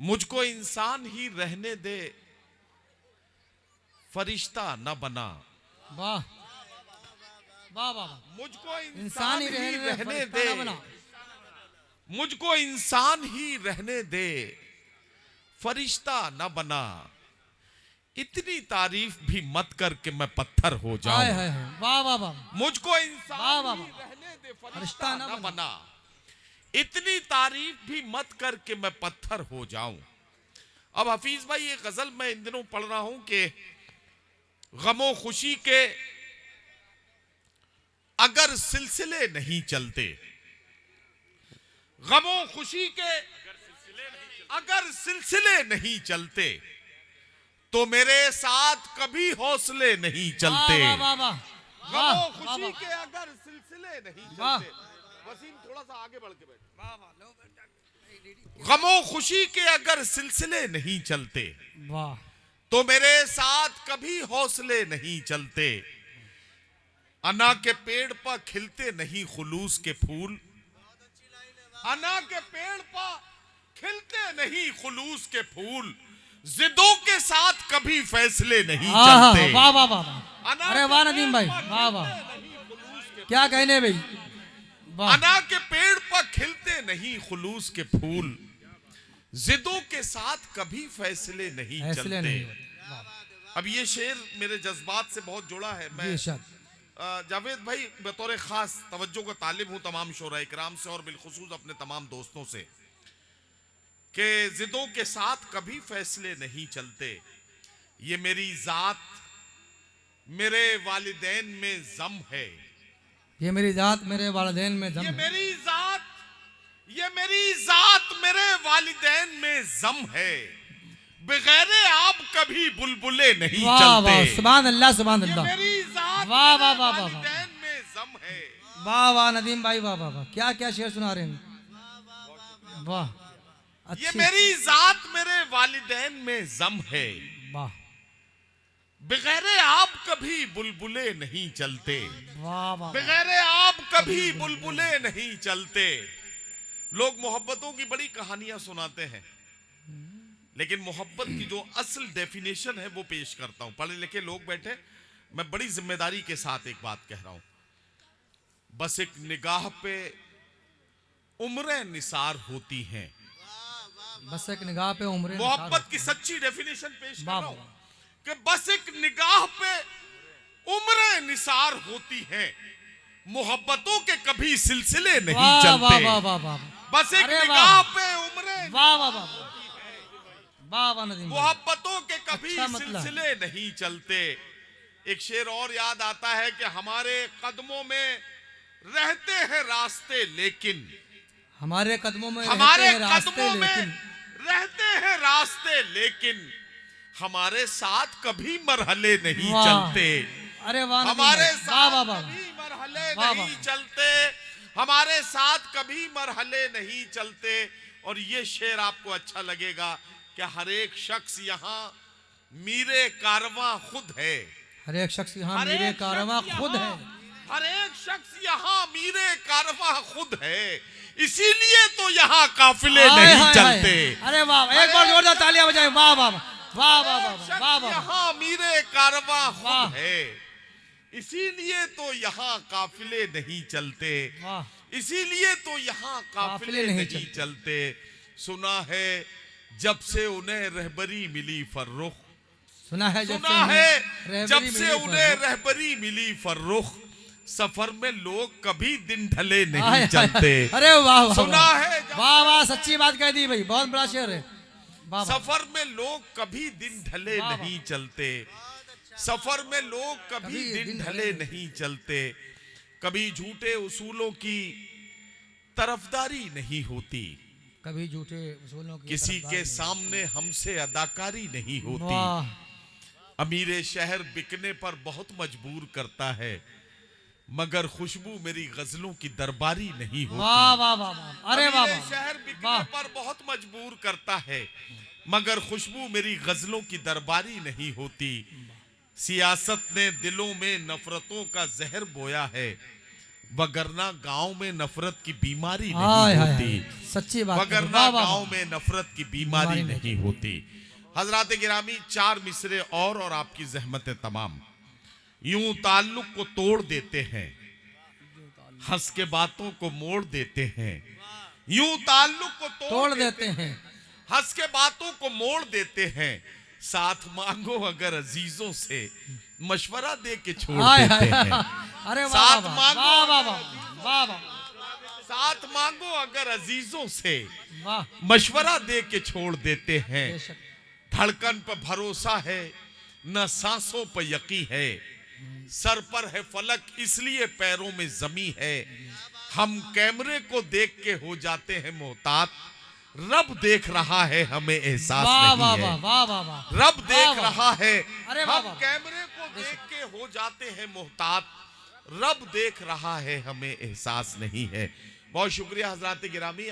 मुझको इंसान ही रहने दे, फरिश्ता न बना। वाह वाह वाह। मुझको इंसान ही रहने फरिश्ता दे, ना बना। मुझको इंसान ही रहने दे, फरिश्ता न बना। इतनी तारीफ भी मत करके मैं पत्थर हो हाय जाऊं। हाय हाय, वाह वाह वाह। मुझको वाह, इंसान वाह, ही वाह। रहने दे, फरिश्ता फरिश्ता न न बना। इतनी तारीफ भी मत करके मैं पत्थर हो जाऊं। अब हफीज भाई, ये गजल मैं इन दिनों पढ़ रहा हूं कि गमो खुशी के अगर सिलसिले नहीं चलते, गमो खुशी के अगर सिलसिले नहीं चलते, तो मेरे साथ कभी हौसले नहीं चलते। वाह वाह वाह वाह गमो वाह खुशी वाह। के अगर सिलसिले नहीं वाह। चलते। वसीम थोड़ा सा आगे बढ़ के बैठ। गमो खुशी के अगर सिलसिले नहीं चलते, वाह तो मेरे साथ कभी हौसले नहीं चलते। अना के पेड़ पर खिलते नहीं खुलूस के फूल, अना के पेड़ पर खिलते नहीं खुलूस के फूल। जिदों के साथ कभी फैसले नहीं चलते। वाह वाह वाह। अना अरे के वाह पेड़ नदीम भाई, पर वाह वाह। खिलते नहीं खुलूस के क्या कहने भाई, वाह। अना के पेड़ पर खिलते नहीं खुलूस के फूल, जिदों के साथ कभी फैसले नहीं फैसले चलते। नहीं होते। वाह। अब ये शेर मेरे जज्बात से बहुत जुड़ा है। मैं जी शायद। जावेद भाई बतौर खास तवज्जो का तालिब हूं तमाम शोरा इकराम से और बिलखुसूस अपने तमाम दोस्तों से कि जिदों के साथ कभी फैसले नहीं चलते। ये मेरी जात मेरे वालिदैन में जम है, ये मेरी जात मेरे वालिदैन में जम ये है। मेरी जात मेरे वालिदैन में जम है। बगैर आप कभी बुलबुले नहीं वाह चलते। वाह, सुभान अल्लाह सुभान ये अल्लाह। मेरी जात वाह, वाह, मेरे वाह, वाह, वाह। वालिदैन में जम है। वाह वाह नदीम भाई, वाह वाह वाह। क्या क्या शेर सुना रहे हैं, वाह। ये अच्छी, मेरी जात मेरे वालिदैन में जम है। वाह बगैर आप कभी बुलबुले नहीं चलते। वाह वाह। बगैर आप कभी बुलबुले नहीं चलते। लोग मोहब्बतों की बड़ी कहानियां सुनाते हैं, लेकिन मोहब्बत की जो असल डेफिनेशन है वो पेश करता हूं। पढ़े लिखे लोग बैठे, मैं बड़ी जिम्मेदारी के साथ एक बात कह रहा हूं। बस एक निगाह पे उम्रें निसार होती हैं। बस एक निगाह पे उम्र मोहब्बत की सच्ची डेफिनेशन पेश कर वाह, रहा हूं वाह। कि बस एक निगाह पे उम्रें निसार होती हैं। मोहब्बतों के कभी सिलसिले नहीं वाह चलते। वाह वाह वाह वाह। बस एक अरे निगाह वाह। पे उम्रें वाह वाह वाह वाह वाह नदीम भाई। मोहब्बतों के कभी अच्छा मतलब। सिलसिले नहीं चलते। एक शेर और याद आता है कि हमारे कदमों में रहते हैं रास्ते, लेकिन हमारे कदमों में हमारे रहते हैं रास्ते, कदमों में लेकिन रहते हैं रास्ते, लेकिन हमारे साथ कभी मरहले नहीं वाह। चलते। अरे वाह नदीम हमारे भाई, वाह वाह साथ वाह। कभी मरहले वाह, नहीं वाह। चलते। हमारे साथ कभी मरहले नहीं चलते। और ये शेर आपको अच्छा लगेगा कि हर एक शख्स यहाँ मीरे कारवां खुद है। हर एक शख्स यहाँ हर मेरे एक कारवां शख्स खुद है। यहाँ- हर एक शख्स यहाँ मीरे कारवां खुद है। इसीलिए तो यहाँ काफिले हाय, नहीं हाय, चलते। हाय। अरे वाह, एक बार जोरदार तालियां बजाएं। वाह वाह वाह वाह वाह शख्स वाह वाह। यहाँ मीरे कारवां वाह। खुद है। इसीलिए तो यहाँ काफिले नहीं चलते। वाह। इसीलिए तो यहाँ काफिले नहीं चलते। सुना है जब से उन्हें रहबरी मिली फर्रुख, सुना है सुना है जब से उन्हें रहबरी मिली फर्रुख, सफर में लोग कभी दिन ढले नहीं चलते। अरे वाह वाह। सुना है वाह वाह, सच्ची बात कह दी भाई, बहुत बड़ा शेर है। वाह वाह। सफर में लोग कभी दिन ढले वाह, नहीं चलते। सफर में लोग कभी दिन ढले नहीं चलते। कभी झूठे उसूलों की तरफदारी नहीं होती, कभी झूठे उसूलों की किसी तरफदारी के नहीं। सामने हमसे अदाकारी नहीं होती। वाह। अमीरे शहर बिकने पर बहुत मजबूर करता है, मगर खुशबू मेरी गजलों की दरबारी नहीं होती। वाह वाह वाह वाह। अरे वाह अमीरे वाह। शहर बिकने वाह। पर बहुत मजबूर करता है, मगर खुशबू मेरी गजलों की दरबारी नहीं होती। सियासत ने दिलों में नफरतों का जहर बोया है, वगरना गांव में नफरत की बीमारी हाय नहीं हाय होती, हाय, सच्ची बात है। वगरना वाह, वाह, गांव वाह। में नफरत की बीमारी बीमारी नहीं होती। हजरात गिरामी, 4 मिसरे और आपकी जहमतें तमाम यूं ताल्लुक को तोड़ देते हैं, हंस के बातों को मोड़ देते हैं। यूं ताल्लुक को तोड़ देते हैं, हंस के बातों को मोड़ देते हैं। साथ मांगो अगर अजीजों से, मशवरा दे के छोड़ हाय देते हाय हैं। हाय। अरे वाह साथ वाह मांगो, वाह वाह वाह वाह वाह साथ मांगो अगर अजीजों से, वाह। मशवरा दे के छोड़ देते हैं। बेशक। धड़कन पर भरोसा है, न सांसों पर यकीन है। सर पर है फलक इसलिए पैरों में जमी है। हम कैमरे को देख के हो जाते हैं मोहतात, रब देख रहा है हमें एहसास वाह नहीं वाह है। वाह वाह वाह वाह। रब वाह, देख वाह। रहा है, अरे वाह, हम वाह। कैमरे को देख के हो जाते हैं मोहतात, रब देख रहा है हमें एहसास नहीं है। बहुत शुक्रिया हजरात गिरामी।